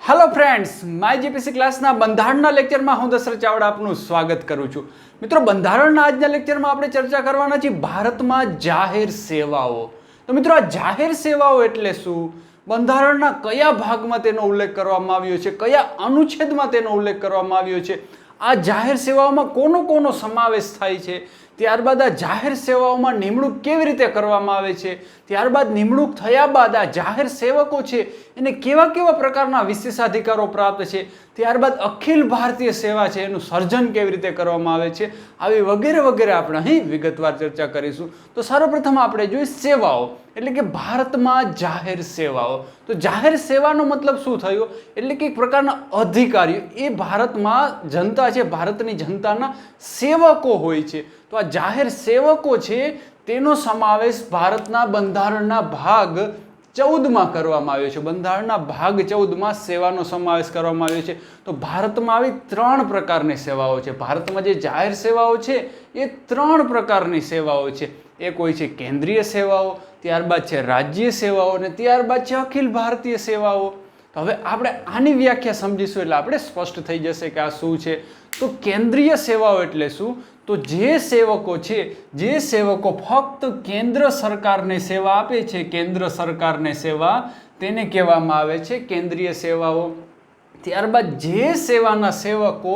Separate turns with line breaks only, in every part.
Hello friends, my GPC क्लासના બંધારણના લેક્ચરમાં હું દશરથ ચાવડા આપનું સ્વાગત કરું છું। મિત્રો, બંધારણના આજના લેક્ચરમાં આપણે ચર્ચા કરવાના છીએ ભારતમાં જાહેર સેવાઓ। તો મિત્રો, આ જાહેર સેવાઓ એટલે શું, બંધારણના કયા ભાગમાં તેનો ઉલ્લેખ કરવામાં આવ્યો છે, કયા અનુચ્છેદમાં તેનો ઉલ્લેખ કરવામાં આવ્યો છે, આ જાહેર સેવાઓમાં કોનો કોનો સમાવેશ થાય છે, ત્યારબાદ આ જાહેર સેવાઓમાં નિમણૂક કેવી રીતે કરવામાં આવે છે, ત્યારબાદ નિમણૂક થયા બાદ આ જાહેર સેવકો છે એને કેવા કેવા પ્રકારના વિશેષાધિકારો પ્રાપ્ત છે, ત્યારબાદ અખિલ ભારતીય સેવા છે એનું સર્જન કેવી રીતે કરવામાં આવે છે, આવી વગેરે વગેરે આપણે અહીં વિગતવાર ચર્ચા કરીશું। તો સર્વપ્રથમ આપણે જોઈએ સેવાઓ એટલે કે ભારતમાં જાહેર સેવાઓ। તો જાહેર સેવાનો મતલબ શું થયો એટલે કે એક પ્રકારના અધિકારીઓ એ ભારતમાં જનતા છે, ભારતની જનતાના સેવકો હોય છે। તો આ જાહેર સેવકો છે તેનો સમાવેશ ભારતના બંધારણના ભાગ 14 કરવામાં આવ્યો છે। બંધારણના ભાગ 14 સેવાનો સમાવેશ કરવામાં આવ્યો છે। તો ભારતમાં આવી 3 પ્રકારની સેવાઓ છે। ભારતમાં જે જાહેર સેવાઓ છે એ 3 પ્રકારની સેવાઓ છે। એક હોય છે કેન્દ્રીય સેવાઓ, ત્યારબાદ છે રાજ્ય સેવાઓ અને ત્યારબાદ છે અખિલ ભારતીય સેવાઓ। તો હવે આપણે આની વ્યાખ્યા સમજીશું એટલે આપણે સ્પષ્ટ થઈ જશે કે આ શું છે। તો કેન્દ્રીય સેવાઓ એટલે શું, તો જે સેવકો છે, જે સેવકો ફક્ત કેન્દ્ર સરકારને સેવા આપે છે, કેન્દ્ર સરકારને સેવા, તેને કહેવામાં આવે છે કેન્દ્રીય સેવાઓ। ત્યારબાદ જે સેવાના સેવકો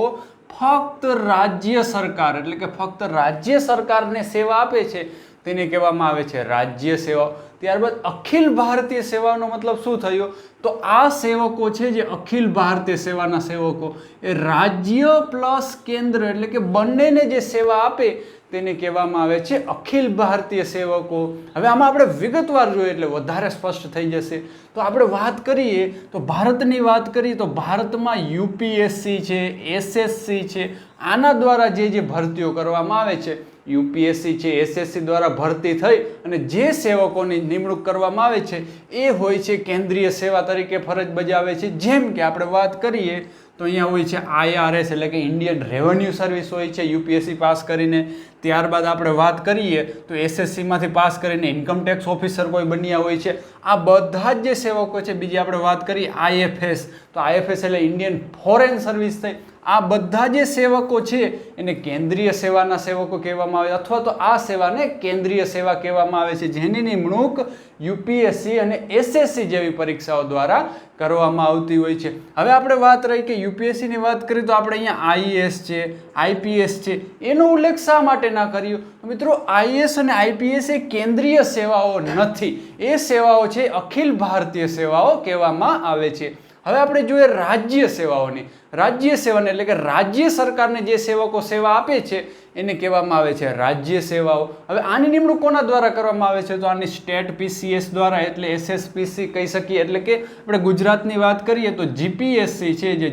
ફક્ત રાજ્ય સરકાર એટલે કે ફક્ત રાજ્ય સરકારને સેવા આપે છે તેને કહેવામાં આવે છે રાજ્ય સેવાઓ। ત્યારબાદ અખિલ ભારતીય સેવાનો મતલબ શું થયો, તો આ સેવકો છે જે અખિલ ભારતીય સેવાના સેવકો એ રાજ્ય પ્લસ કેન્દ્ર એટલે કે બંનેને જે સેવા આપે તેને કહેવામાં આવે છે અખિલ ભારતીય સેવકો। હવે આમાં આપણે વિગતવાર જોઈએ એટલે વધારે સ્પષ્ટ થઈ જશે। તો આપણે વાત કરીએ તો ભારતની વાત કરીએ તો ભારતમાં યુપીએસસી છે, એસએસસી છે, આના દ્વારા જે ભરતીઓ કરવામાં આવે છે, યુપીએસસી છે, એસએસસી દ્વારા ભરતી થઈ અને જે સેવકોની નિમણૂક કરવામાં આવે છે એ હોય છે કેન્દ્રીય સેવા તરીકે ફરજ બજાવે છે। જેમ કે આપણે વાત કરીએ તો અહીંયા હોય છે આઈઆરએસ એટલે કે ઇન્ડિયન રેવન્યુ સર્વિસ હોય છે યુપીએસસી પાસ કરીને। ત્યારબાદ આપણે વાત કરીએ તો એસએસસીમાંથી પાસ કરીને ઇન્કમ ટેક્સ ઓફિસર કોઈ બન્યા હોય છે। આ બધા જ જે સેવકો છે, બીજી આપણે વાત કરીએ આઈએફએસ, તો આઈએફએસ એટલે ઇન્ડિયન ફોરેન સર્વિસ થઈ। આ બધા જે સેવકો છે એને કેન્દ્રીય સેવાના સેવકો કહેવામાં આવે અથવા તો આ સેવાને કેન્દ્રીય સેવા કહેવામાં આવે છે, જેની નિમણૂક યુપીએસસી અને એસએસસી જેવી પરીક્ષાઓ દ્વારા કરવામાં આવતી હોય છે। હવે આપણે વાત રહી કે યુપીએસસીની વાત કરીએ તો આપણે અહીંયા આઈએએસ છે, આઈપીએસ છે, એનો ઉલ્લેખ શા માટે ના કર્યો? મિત્રો, આઈએએસ અને આઈપીએસ એ કેન્દ્રીય સેવાઓ નથી, એ સેવાઓ છે અખિલ ભારતીય સેવાઓ કહેવામાં આવે છે। હવે આપણે જોઈએ રાજ્ય સેવાઓની। રાજ્ય સેવાને એટલે કે રાજ્ય સરકારને જે સેવકો સેવા આપે છે એને કહેવામાં આવે છે રાજ્ય સેવાઓ। હવે આની નિમણૂક કોના દ્વારા કરવામાં આવે છે, તો આની સ્ટેટ પીસીએસ દ્વારા એટલે એસએસપીસી કહી શકીએ। એટલે કે આપણે ગુજરાતની વાત કરીએ તો જીપીએસસી છે, જે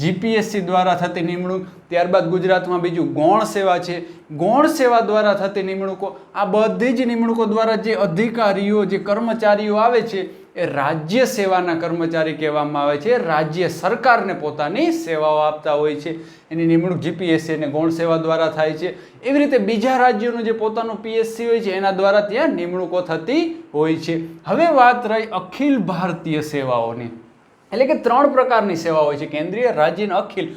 જીપીએસસી દ્વારા થતી નિમણૂક। ત્યારબાદ ગુજરાતમાં બીજું ગૌણ સેવા છે, ગૌણ સેવા દ્વારા થતી નિમણૂકો। આ બધી જ નિમણૂકો દ્વારા જે અધિકારીઓ, જે કર્મચારીઓ આવે છે એ રાજ્ય સેવાના કર્મચારી કહેવામાં આવે છે, રાજ્ય સરકારને પોતાની સેવાઓ આપતા હોય છે, એની નિમણૂક જીપીએસસી અને ગૌણ સેવા દ્વારા થાય છે। એવી રીતે બીજા રાજ્યોનું જે પોતાનું પીએસસી હોય છે એના દ્વારા ત્યાં નિમણૂકો થતી હોય છે। હવે વાત રહી અખિલ ભારતીય સેવાઓની, એટલે કે 3 પ્રકારની સેવા હોય છે, કેન્દ્રીય, રાજ્ય અને અખિલ।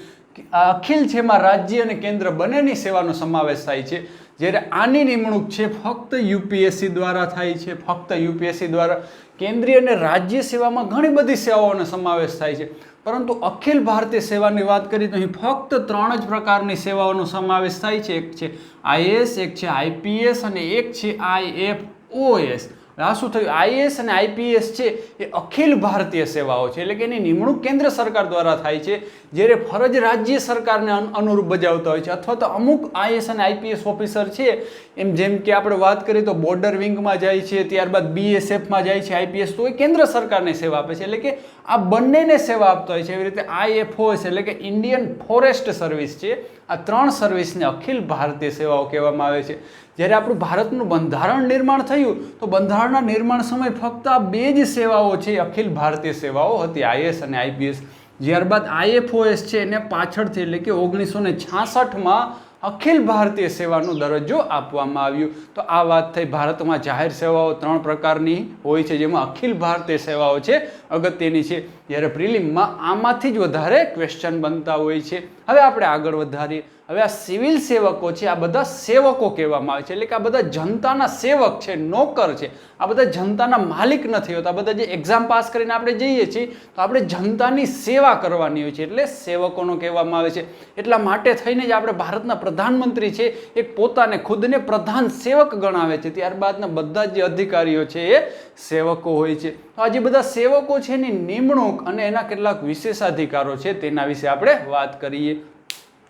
અખિલ છે એમાં રાજ્ય અને કેન્દ્ર બંનેની સેવાનો સમાવેશ થાય છે, જ્યારે આની નિમણૂક છે ફક્ત યુપીએસસી દ્વારા થાય છે, ફક્ત યુપીએસસી દ્વારા। કેન્દ્રીય અને રાજ્ય સેવામાં ઘણી બધી સેવાઓનો સમાવેશ થાય છે, પરંતુ અખિલ ભારતીય સેવાની વાત કરીએ તો અહીં ફક્ત 3 જ પ્રકારની સેવાઓનો સમાવેશ થાય છે। એક છે આઈએએસ, એક છે આઈપીએસ અને એક છે આઈએફઓએસ। આ શું થયું, આઈએએસ અને આઈપીએસ છે એ અખિલ ભારતીય સેવાઓ છે, એટલે કે એની નિમણૂક કેન્દ્ર સરકાર દ્વારા થાય છે, જ્યારે ફરજ રાજ્ય સરકારને અનુરૂપ બજાવતા હોય છે। અથવા તો અમુક આઈએએસ અને આઈપીએસ ઓફિસર છે એમ જેમ કે આપણે વાત કરીએ તો બોર્ડર વિંગમાં જાય છે, ત્યારબાદ બીએસએફમાં જાય છે આઈપીએસ, તો એ કેન્દ્ર સરકારને સેવા આપે છે, એટલે કે આ બંનેને સેવા આપતા હોય છે। એવી રીતે આઈએફઓએસ એટલે કે ઇન્ડિયન ફોરેસ્ટ સર્વિસ છે, આ 3 સર્વિસને અખિલ ભારતીય સેવાઓ કહેવામાં આવે છે। જ્યારે આપણું ભારતનું બંધારણ નિર્માણ થયું તો બંધારણના નિર્માણ સમયે ફક્ત આ 2 જ સેવાઓ છે અખિલ ભારતીય સેવાઓ હતી, આઈએએસ અને આઈપીએસ। ત્યારબાદ આઈએફઓએસ છે એને પાછળથી એટલે કે 1966માં અખિલ ભારતીય સેવાનો દરજ્જો આપવામાં આવ્યો. તો આ વાત થઈ. ભારતમાં જાહેર સેવાઓ 3 પ્રકારની હોય છે, જેમાં અખિલ ભારતીય સેવાઓ છે અગત્યની છે, જ્યારે પ્રિલિમમાં આમાંથી જ વધારે ક્વેશ્ચન બનતા હોય છે. હવે આપણે આગળ વધારીએ. હવે આ સિવિલ સેવકો છે, આ બધા સેવકો કહેવામાં આવે છે, એટલે કે આ બધા જનતાના સેવક છે, નોકર છે. આ બધા જનતાના માલિક નથી હોતા. આ બધા જે એક્ઝામ પાસ કરીને આપણે જઈએ છીએ તો આપણે જનતાની સેવા કરવાની હોય છે, એટલે સેવકોનો કહેવામાં આવે છે. એટલા માટે થઈને જ આપણે ભારતના પ્રધાનમંત્રી છે એ પોતાને ખુદને પ્રધાન સેવક ગણાવે છે. ત્યારબાદના બધા જે અધિકારીઓ છે એ સેવકો હોય છે. તો આ જે બધા સેવકો છે એની નિમણૂક અને એના કેટલાક વિશેષાધિકારો છે તેના વિશે આપણે વાત કરીએ.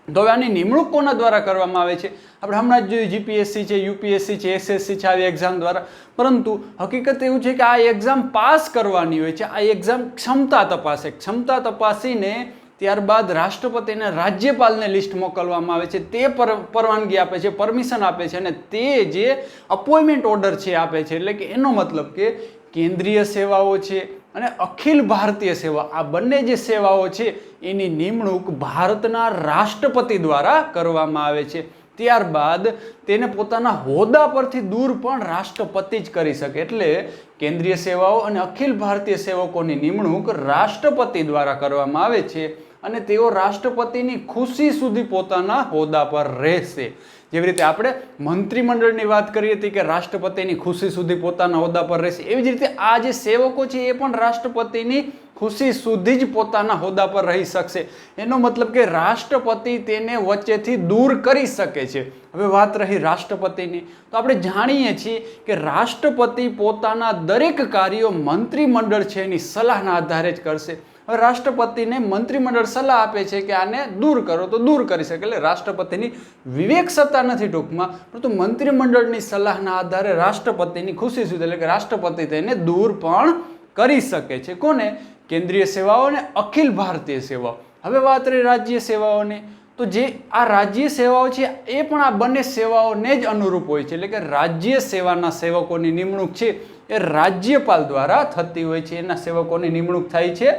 તો હવે આની નિમણૂક કોના દ્વારા કરવામાં આવે છે? આપણે હમણાં જ જોયું જીપીએસસી છે, યુપીએસસી છે, એસએસસી છે, આવી એક્ઝામ દ્વારા. પરંતુ હકીકત એવું છે કે આ એક્ઝામ પાસ કરવાની હોય છે. આ એક્ઝામ ક્ષમતા તપાસે. ક્ષમતા તપાસીને ત્યારબાદ રાષ્ટ્રપતિને રાજ્યપાલને લિસ્ટ મોકલવામાં આવે છે. તે પરવાનગી આપે છે, પરમિશન આપે છે, અને તે જે અપોઇન્ટમેન્ટ ઓર્ડર છે આપે છે. એટલે કે એનો મતલબ કે કેન્દ્રીય સેવાઓ છે અને અખિલ ભારતીય સેવા, આ બંને જે સેવાઓ છે એની નિમણૂક ભારતના રાષ્ટ્રપતિ દ્વારા કરવામાં આવે છે. ત્યારબાદ તેને પોતાના હોદ્દા પરથી દૂર પણ રાષ્ટ્રપતિ જ કરી શકે. એટલે કેન્દ્રીય સેવાઓ અને અખિલ ભારતીય સેવકોની નિમણૂક રાષ્ટ્રપતિ દ્વારા કરવામાં આવે છે અને તેઓ રાષ્ટ્રપતિની ખુશી સુધી પોતાના હોદ્દા પર રહેશે. જેવી રીતે આપણે મંત્રીમંડળની વાત કરી હતી કે રાષ્ટ્રપતિની ખુશી સુધી પોતાના હોદ્દા પર રહેશે, એવી જ રીતે આ જે સેવકો છે એ પણ રાષ્ટ્રપતિની ખુશી સુધી જ પોતાના હોદ્દા પર રહી શકશે. એનો મતલબ કે રાષ્ટ્રપતિ તેને વચ્ચેથી દૂર કરી શકે છે. હવે વાત રહી રાષ્ટ્રપતિની, તો આપણે જાણીએ છીએ કે રાષ્ટ્રપતિ પોતાના દરેક કાર્યો મંત્રીમંડળ છે એની સલાહના આધારે જ કરશે. હવે રાષ્ટ્રપતિને મંત્રીમંડળ સલાહ આપે છે કે આને દૂર કરો તો દૂર કરી શકે. એટલે રાષ્ટ્રપતિની વિવેક સત્તા નથી ટૂંકમાં, પરંતુ મંત્રીમંડળની સલાહના આધારે રાષ્ટ્રપતિની ખુશી સુધી, એટલે કે રાષ્ટ્રપતિ તેને દૂર પણ કરી શકે છે. કોને? કેન્દ્રીય સેવાઓ અને અખિલ ભારતીય સેવાઓ. હવે વાત રહી રાજ્ય સેવાઓની, તો જે આ રાજ્ય સેવાઓ છે એ પણ આ બંને સેવાઓને જ અનુરૂપ હોય છે. એટલે કે રાજ્ય સેવાના સેવકોની નિમણૂક છે એ રાજ્યપાલ દ્વારા થતી હોય છે. એના સેવકોની નિમણૂક થાય છે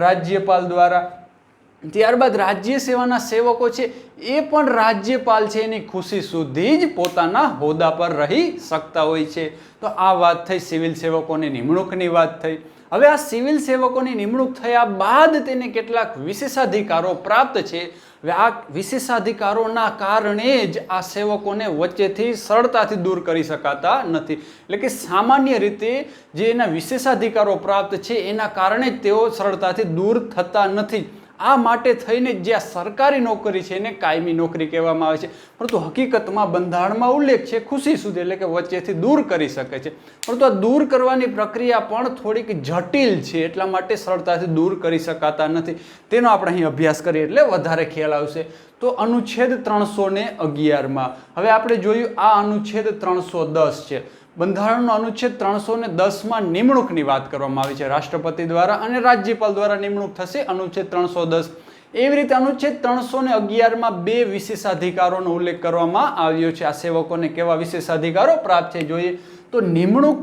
રાજ્યપાલ દ્વારા. ત્યારબાદ રાજ્ય સેવાના સેવકો છે એ પણ રાજ્યપાલ છે એની ખુશી સુધી જ પોતાના હોદ્દા પર રહી શકતા હોય છે. તો આ વાત થઈ સિવિલ સેવકોની નિમણૂકની વાત થઈ. હવે આ સિવિલ સેવકોની નિમણૂક થયા બાદ તેને કેટલાક વિશેષાધિકારો પ્રાપ્ત છે. હવે આ વિશેષાધિકારોના કારણે જ આ સેવકોને વચ્ચેથી સરળતાથી દૂર કરી શકાતા નથી. એટલે કે સામાન્ય રીતે જે એના વિશેષાધિકારો પ્રાપ્ત છે એના કારણે જ તેઓ સરળતાથી દૂર થતા નથી. આ માટે થઈને જે આ સરકારી નોકરી છે એને કાયમી નોકરી કહેવામાં આવે છે. પરંતુ હકીકતમાં બંધારણમાં ઉલ્લેખ છે ખુશી સુધી, એટલે કે વચ્ચેથી દૂર કરી શકે છે. પરંતુ આ દૂર કરવાની પ્રક્રિયા પણ થોડીક જટિલ છે, એટલા માટે સરળતાથી દૂર કરી શકાતા નથી. તેનો આપણે અહીં અભ્યાસ કરીએ એટલે વધારે ખ્યાલ આવશે. તો અનુચ્છેદ 311માં હવે આપણે જોયું આ અનુચ્છેદ 310 છે. બંધારણનો અનુચ્છેદ 310માં નિમણૂકની વાત કરવામાં આવી છે રાષ્ટ્રપતિ દ્વારા અને રાજ્યપાલ દ્વારા નિમણૂક થશે અનુચ્છેદ 310. એવી રીતે અનુચ્છેદ 311માં 2 વિશેષાધિકારોનો ઉલ્લેખ કરવામાં આવ્યો છે. આ સેવકોને કેવા વિશેષાધિકારો પ્રાપ્ત છે જોઈએ તો નિમણૂક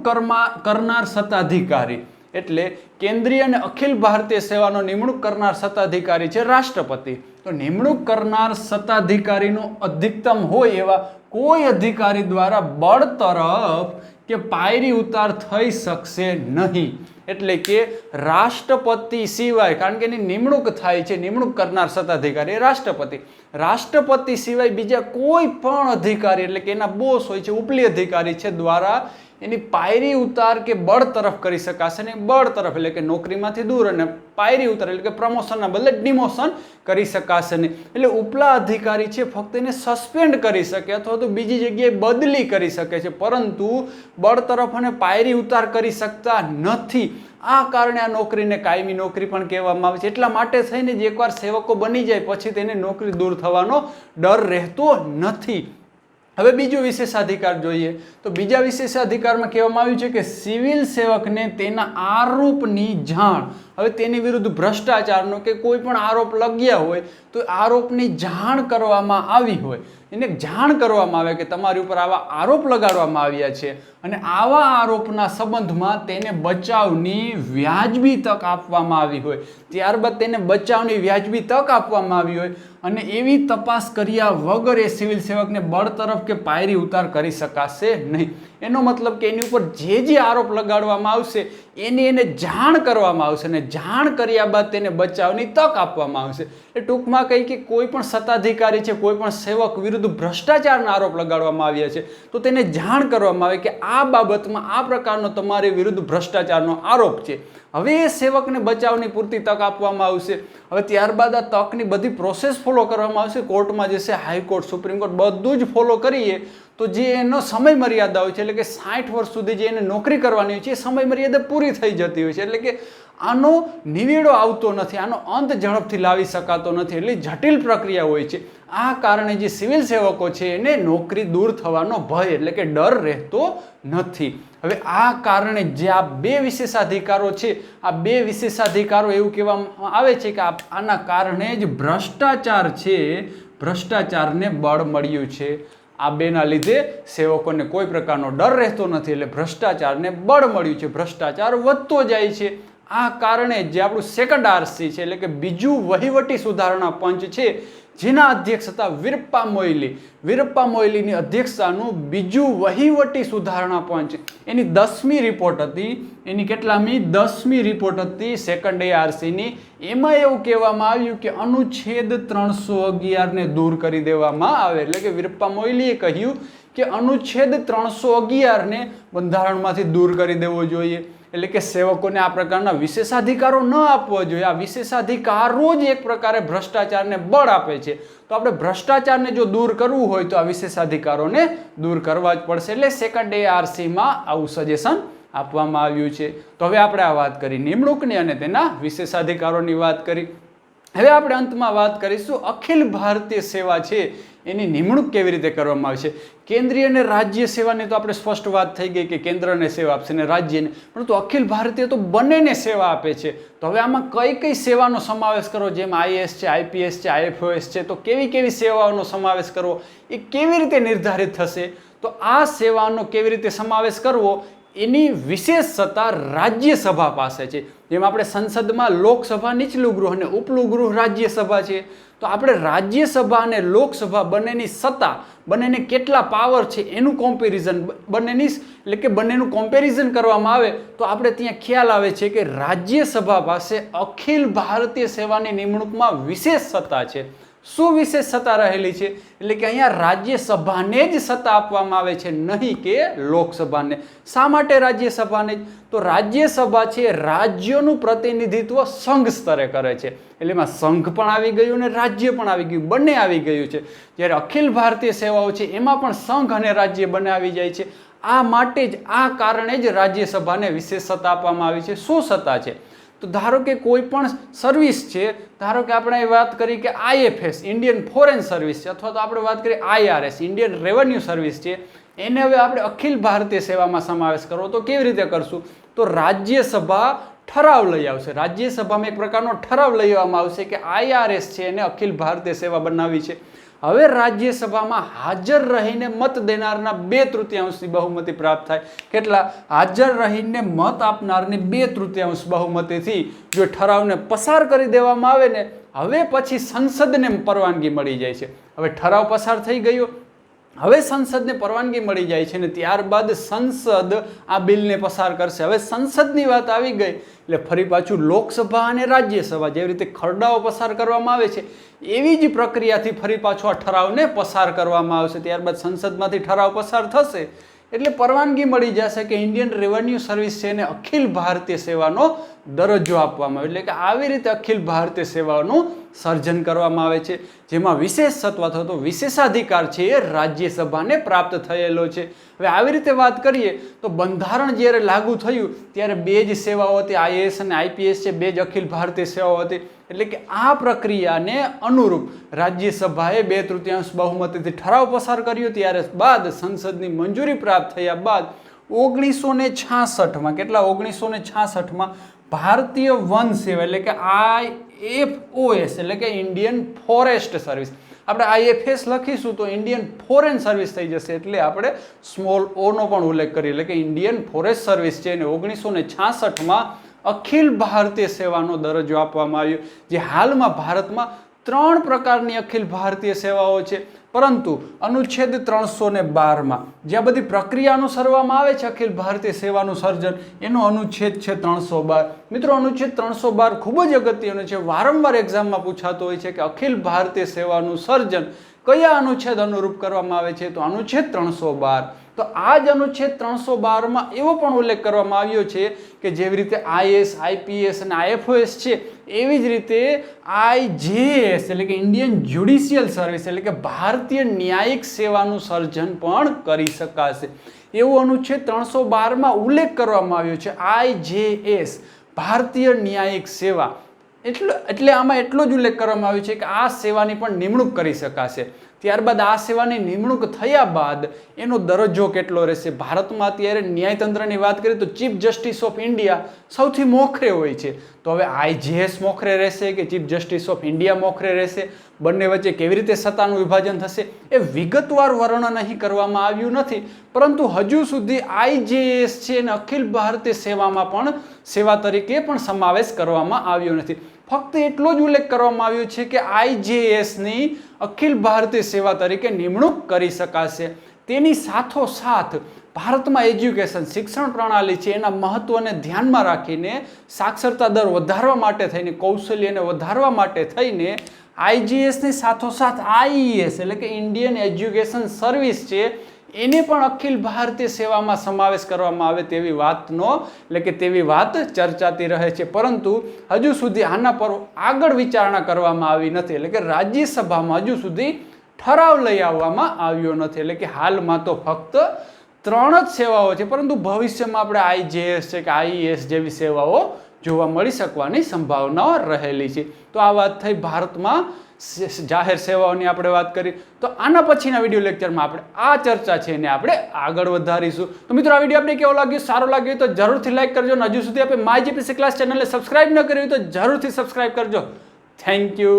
કરનાર સત્તાધિકારી, એટલે કેન્દ્રીય અને અખિલ ભારતીય સેવાનો નિમણૂક કરનાર સત્તાધિકારી છે રાષ્ટ્રપતિ. તો નિમણૂક કરનાર સત્તાધિકારીનો અધિકતમ હોય એવા કોઈ અધિકારી દ્વારા બળતરફ કે પાયરી ઉતાર થઈ શકશે નહીં. એટલે કે રાષ્ટ્રપતિ સિવાય, કારણ કે એની નિમણૂક થાય છે, નિમણૂક કરનાર સત્તાધિકારી રાષ્ટ્રપતિ, રાષ્ટ્રપતિ સિવાય બીજા કોઈ પણ અધિકારી, એટલે કે એના બોસ હોય છે, ઉપલી અધિકારી છે, દ્વારા એની પાયરી ઉતાર કે બળતરફ કરી શકાશે નહીં. બળતરફ એટલે કે નોકરીમાંથી દૂર, અને પાયરી ઉતાર એટલે કે પ્રમોશનના બદલે ડિમોશન કરી શકાશે નહીં. એટલે ઉપલા અધિકારી છે ફક્ત એને સસ્પેન્ડ કરી શકે અથવા તો બીજી જગ્યાએ બદલી કરી શકે છે, પરંતુ બળતરફ અને પાયરી ઉતાર કરી શકતા નથી. આ કારણે આ નોકરીને કાયમી નોકરી પણ કહેવામાં આવે છે. એટલા માટે થઈને જ એકવાર સેવકો બની જાય પછી તેને નોકરી દૂર થવાનો ડર રહેતો નથી. હવે બીજો વિશેષાધિકાર જોઈએ તો બીજા વિશેષાધિકારમાં કહેવામાં આવ્યું છે કે સિવિલ સેવકને તેના આરોપની જાણ હવે તેની વિરુદ્ધ ભ્રષ્ટાચારનો કે કોઈ પણ આરોપ લગ્યા હોય તો આરોપની જાણ કરવામાં આવી હોય, એને જાણ કરવામાં આવે કે તમારી ઉપર આવા આરોપ લગાડવામાં આવ્યા છે અને આવા આરોપના સંબંધમાં તેને બચાવની વ્યાજબી તક આપવામાં આવી હોય, ત્યારબાદ તેને બચાવની વ્યાજબી તક આપવામાં આવી હોય અને એવી તપાસ કર્યા વગર એ સિવિલ સેવકને બળતરફ કે પાયરી ઉતાર કરી શકાશે નહીં. એનો મતલબ કે એની ઉપર જે આરોપ લગાડવામાં આવશે એને જાણ કરવામાં આવશે અને જાણ કર્યા બાદ તેને બચાવની તક આપવામાં આવશે. એ ટૂંકમાં કહી કે કોઈ પણ સત્તાધિકારી છે, કોઈ પણ સેવક વિરુદ્ધ ભ્રષ્ટાચારના આરોપ લગાડવામાં આવ્યા છે તો તેને જાણ કરવામાં આવે કે આ બાબતમાં આ પ્રકારનો તમારી વિરુદ્ધ ભ્રષ્ટાચારનો આરોપ છે. હવે એ સેવકને બચાવની પૂરતી તક આપવામાં આવશે. હવે ત્યારબાદ આ તકની બધી પ્રોસેસ ફોલો કરવામાં આવશે. કોર્ટમાં જશે, હાઈકોર્ટ, સુપ્રીમ કોર્ટ બધું જ ફોલો કરીએ તો જે એનો સમય મર્યાદા હોય છે, એટલે કે 60 વર્ષ સુધી જે એને નોકરી કરવાની હોય છે એ સમય મર્યાદા પૂરી થઈ જતી હોય છે. એટલે કે આનો નિવેડો આવતો નથી, આનો અંત ઝડપથી લાવી શકાતો નથી, એટલે જટિલ પ્રક્રિયા હોય છે. આ કારણે જે સિવિલ સેવકો છે એને નોકરી દૂર થવાનો ભય એટલે કે ડર રહેતો નથી. હવે આ કારણે જે આ બે વિશેષાધિકારો છે, આ બે વિશેષાધિકારો એવું કહેવામાં આવે છે કે આના કારણે જ ભ્રષ્ટાચાર છે, ભ્રષ્ટાચારને બળ મળ્યું છે. આ બેના લીધે સેવકોને કોઈ પ્રકારનો ડર રહેતો નથી, એટલે ભ્રષ્ટાચારને બળ મળ્યું છે, ભ્રષ્ટાચાર વધતો જાય છે. આ કારણે જે આપણું સેકન્ડ આરસી છે એટલે કે બીજું વહીવટી સુધારણા પંચ છે, જેના અધ્યક્ષ હતા વીરપ્પા મોઇલીની અધ્યક્ષતાનું બીજું વહીવટી સુધારણા પંચ, એની 10મી રિપોર્ટ હતી. એની કેટલામી 10મી રિપોર્ટ હતી સેકન્ડ આરસીની. એમાં એવું કહેવામાં આવ્યું કે અનુચ્છેદ 311 ને દૂર કરી દેવામાં આવે. એટલે કે વીરપ્પા મોઇલીએ કહ્યું કે અનુચ્છેદ 311 ને બંધારણમાંથી દૂર કરી દેવો જોઈએ. એટલે કે સેવકોને આ પ્રકારના વિશેષાધિકારો ન આપવો જોઈએ. આ વિશેષાધિકારો જ એક પ્રકારે ભ્રષ્ટાચારને બળ આપે છે. તો આપણે ભ્રષ્ટાચારને જો દૂર કરવું હોય તો આ વિશેષાધિકારોને દૂર કરવા જ પડશે. એટલે સેકન્ડ આરસીમાં આવું સજેશન આપવામાં આવ્યું છે. તો હવે આપણે આ વાત કરી નિમણૂકની અને તેના વિશેષાધિકારોની વાત કરી. હવે આપણે અંતમાં વાત કરીશું અખિલ ભારતીય સેવા છે એની નિમણૂક કેવી રીતે કરવામાં આવે છે. કેન્દ્રીય અને રાજ્ય સેવાની તો આપણે સ્પષ્ટ વાત થઈ ગઈ કે કેન્દ્રને સેવા આપશે ને રાજ્યને, પરંતુ અખિલ ભારતીય તો બંનેને સેવા આપે છે. તો હવે આમાં કઈ કઈ સેવાનો સમાવેશ કરવો, જેમ આઈએએસ છે, આઈપીએસ છે, આઈએફઓએસ છે, તો કેવી કેવી સેવાઓનો સમાવેશ કરવો એ કેવી રીતે નિર્ધારિત થશે. તો આ સેવાનો કેવી રીતે સમાવેશ કરવો એની વિશેષ સત્તા રાજ્યસભા પાસે છે. જેમ આપણે સંસદમાં લોકસભા નીચલું ગૃહ અને ઉપલું ગૃહ રાજ્યસભા છે, તો આપણે રાજ્યસભા અને લોકસભા બંનેની સત્તા, બંનેને કેટલા પાવર છે એનું કમ્પેરિઝન, એટલે કે બંનેનું કમ્પેરિઝન કરવામાં આવે તો આપણે ત્યાં ખ્યાલ આવે છે કે રાજ્યસભા પાસે અખિલ ભારતીય સેવાની નિમણૂકમાં વિશેષ સત્તા છે. શું વિશેષ સત્તા રહેલી છે? એટલે કે અહીંયા રાજ્યસભાને જ સત્તા આપવામાં આવે છે, નહીં કે લોકસભાને. શા માટે રાજ્યસભાને? તો રાજ્યસભા છે રાજ્યોનું પ્રતિનિધિત્વ સંઘ સ્તરે કરે છે. એટલે એમાં સંઘ પણ આવી ગયું અને રાજ્ય પણ આવી ગયું, બંને આવી ગયું છે. જ્યારે અખિલ ભારતીય સેવાઓ છે એમાં પણ સંઘ અને રાજ્ય બંને આવી જાય છે. આ માટે જ, આ કારણે જ રાજ્યસભાને વિશેષ સત્તા આપવામાં આવી છે. શું સત્તા છે? તો ધારો કે કોઈ પણ સર્વિસ છે, ધારો કે આપણે વાત કરી કે આઈએફએસ ઇન્ડિયન ફોરેન સર્વિસ છે, અથવા તો આપણે વાત કરીએ આઈઆરએસ ઇન્ડિયન રેવન્યુ સર્વિસ છે, એને હવે આપણે અખિલ ભારતીય સેવામાં સમાવેશ કરવો તો કેવી રીતે કરશું? તો રાજ્યસભા ઠરાવ લઈ આવશે. રાજ્યસભામાં એક પ્રકારનો ઠરાવ લઈ આવવામાં આવશે કે આઈઆરએસ છે એને અખિલ ભારતીય સેવા બનાવી છે. હવે રાજ્યસભામાં હાજર રહીને મત દેનારના 2/3 બહુમતી પ્રાપ્ત થાય. કેટલા? હાજર રહીને મત આપનારની 2/3 બહુમતીથી જો ઠરાવને પસાર કરી દેવામાં આવે ને, હવે પછી સંસદને પરવાનગી મળી જાય છે. હવે ઠરાવ પસાર થઈ ગયો, હવે સંસદને પરવાનગી મળી જાય છે ને ત્યારબાદ સંસદ આ બિલને પસાર કરશે. હવે સંસદની વાત આવી ગઈ એટલે ફરી પાછું લોકસભા અને રાજ્યસભા જેવી રીતે ખરડાઓ પસાર કરવામાં આવે છે એવી જ પ્રક્રિયાથી ફરી પાછું આ ઠરાવને પસાર કરવામાં આવશે. ત્યારબાદ સંસદમાંથી ઠરાવ પસાર થશે એટલે પરવાનગી મળી જશે કે ઇન્ડિયન રેવન્યુ સર્વિસ છે એને અખિલ ભારતીય સેવાનો દરજ્જો આપવામાં આવે. એટલે કે આવી રીતે અખિલ ભારતીય સેવાનું સર્જન કરવામાં આવે છે, જેમાં વિશેષ સત્તા થતો વિશેષાધિકાર છે એ રાજ્યસભાને પ્રાપ્ત થયેલો છે. હવે આવી રીતે વાત કરીએ તો બંધારણ જ્યારે લાગુ થયું ત્યારે બે જ સેવાઓ હતી, આઈએએસ અને આઈપીએસ છે, બે જ અખિલ ભારતીય સેવાઓ હતી. એટલે કે આ પ્રક્રિયાને અનુરૂપ રાજ્યસભાએ 2/3 બહુમતીથી ઠરાવ પસાર કર્યો. ત્યારે બાદ સંસદની મંજૂરી પ્રાપ્ત થયા બાદ 1966માં કેટલા 1966માં ભારતીય વન સેવા એટલે કે IFOS એટલે કે ઇન્ડિયન ફોરેસ્ટ સર્વિસ, આપણે IFS લખીશું તો ઇન્ડિયન ફોરેન સર્વિસ થઈ જશે, એટલે આપણે સ્મોલ ઓ નો પણ ઉલ્લેખ કરીએ એટલે કે ઇન્ડિયન ફોરેસ્ટ સર્વિસ છે એને 1966માં અખિલ ભારતીય સેવાનો દરજ્જો આપવામાં આવ્યો. જે હાલમાં ભારતમાં 3 પ્રકારની અખિલ ભારતીય સેવાઓ છે, પરંતુ અનુચ્છેદ 312માં જ્યાં બધી પ્રક્રિયા અનુસરવામાં આવે છે અખિલ ભારતીય સેવાનું સર્જન, એનો અનુચ્છેદ છે 312. મિત્રો અનુચ્છેદ 312 ખૂબ જ અગત્યનો છે, વારંવાર એક્ઝામમાં પૂછાતો હોય છે કે અખિલ ભારતીય સેવાનું સર્જન કયા અનુચ્છેદ અનુરૂપ કરવામાં આવે છે, તો અનુચ્છેદ 312. તો આ જ અનુચ્છેદ 312માં એવો પણ ઉલ્લેખ કરવામાં આવ્યો છે કે જેવી રીતે IS, IPS અને IFOS છે એવી જ રીતે IJS એટલે કે ઇન્ડિયન જ્યુડિશિયલ સર્વિસ એટલે કે ભારતીય ન્યાયિક સેવાનું સર્જન પણ કરી શકાશે, એવું અનુચ્છેદ 312માં ઉલ્લેખ કરવામાં આવ્યો છે. IJS ભારતીય ન્યાયિક સેવા એટલે આમાં એટલો જ ઉલ્લેખ કરવામાં આવ્યો છે કે આ સેવાની પણ નિમણૂક કરી શકાશે. ત્યારબાદ આ સેવાની નિમણૂક થયા બાદ એનો દરજ્જો કેટલો રહેશે. ભારતમાં અત્યારે ન્યાયતંત્રની વાત કરીએ તો ચીફ જસ્ટિસ ઓફ ઇન્ડિયા સૌથી મોખરે હોય છે, તો હવે IJS મોખરે રહેશે કે ચીફ જસ્ટિસ ઓફ ઇન્ડિયા મોખરે રહેશે, બંને વચ્ચે કેવી રીતે સત્તાનું વિભાજન થશે એ વિગતવાર વર્ણન અહીં કરવામાં આવ્યું નથી, પરંતુ હજુ સુધી IJS છે અને અખિલ ભારતીય સેવામાં પણ સેવા તરીકે પણ સમાવેશ કરવામાં આવ્યો નથી. ફક્ત એટલો જ ઉલ્લેખ કરવામાં આવ્યો છે કે IJSની અખિલ ભારતીય સેવા તરીકે નિમણૂક કરી શકાશે. તેની સાથોસાથ ભારતમાં એજ્યુકેશન શિક્ષણ પ્રણાલી છે એના મહત્વને ધ્યાનમાં રાખીને સાક્ષરતા દર વધારવા માટે થઈને, કૌશલ્યને વધારવા માટે થઈને IJSની સાથોસાથ IES એટલે કે ઇન્ડિયન એજ્યુકેશન સર્વિસ છે એને પણ અખિલ ભારતીય સેવામાં સમાવેશ કરવામાં આવે તેવી વાતનો એટલે કે તેવી વાત ચર્ચાતી રહે છે, પરંતુ હજુ સુધી આના પર આગળ વિચારણા કરવામાં આવી નથી, એટલે કે રાજ્યસભામાં હજુ સુધી ઠરાવ લઈ આવવામાં આવ્યો નથી. એટલે કે હાલમાં તો ફક્ત 3 જ સેવાઓ છે, પરંતુ ભવિષ્યમાં આપણે IJS છે કે IES જેવી સેવાઓ જોવા મળી શકવાની સંભાવનાઓ રહેલી છે. તો આ વાત થઈ ભારતમાં જાહેર સેવાઓની આપણે વાત કરી. તો આના પછીના વિડીયો લેક્ચરમાં આપણે આ ચર્ચા છે એને આપણે આગળ વધારીશું. તો મિત્રો આ વિડીયો આપણે કેવો લાગ્યો, સારો લાગ્યો તો જરૂરથી લાઈક કરજો, અને હજુ સુધી આપણે માય જીપીસી ક્લાસ ચેનલને સબસ્ક્રાઇબ ન કરી હોય તો જરૂરથી સબસ્ક્રાઇબ કરજો. Thank you.